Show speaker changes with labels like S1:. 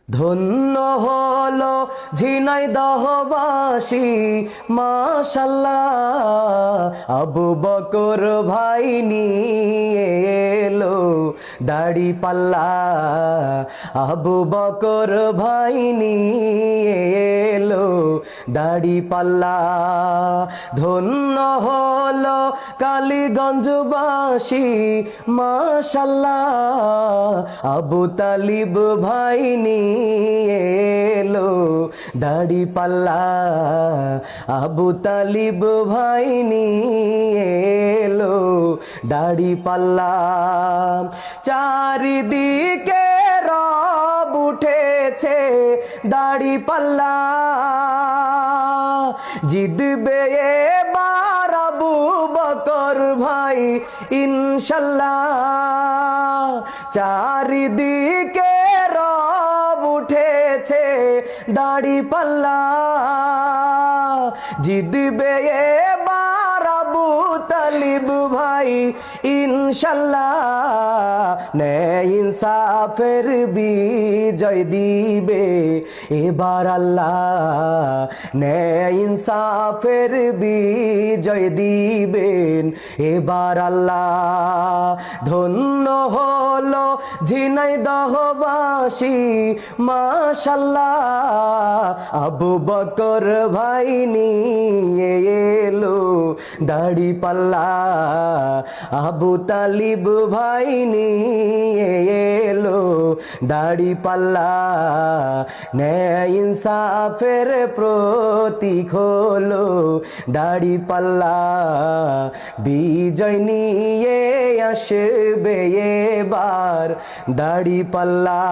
S1: ধন্য হলো ঝিনাইদহবাসী মাশাআল্লাহ, আবু বকর ভাই নিয়ে এলো দাড়ি পাল্লা। আবু বকর ভাই নিয়ে এলো দাড়ি পাল্লা। ধন্য হলো কালীগঞ্জবাসী মাশাআল্লাহ, আবু তালিব ভাই নিয়ে এলো দাড়ি পাল্লা। আবু তালিব ভাই নিয়ে এলো দাড়ি পাল্লা। চারিদিকে রব উঠেছে দাড়ি পাল্লা, জিতবে এবার আবু বকর ভাই ইনশাল্লাহ। চারিদিকে রব উঠেছে দাড়ি পাল্লা, জিতবে এবার আবু তালিব ভাই ইনশাল্লাহ। ন্যায় ইনসাফের বিজয় দিবে এবার আল্লাহ, ন্যায় ইনসাফের বিজয় দিবেন এবার আল্লাহ। ধন্য হলো ঝিনাইদহবাসী মাশাআল্লাহ, আবু বকর ভাই নিয়ে এলো দাড়ি পাল্লা। আবু তালিব ভাই নিয়ে এলো দাড়ি পাল্লা। ন্যায় ইনসাফের প্রতীক হলো দাড়ি পাল্লা, বিজয় নিয়ে আসবে এবার দাড়ি পাল্লা।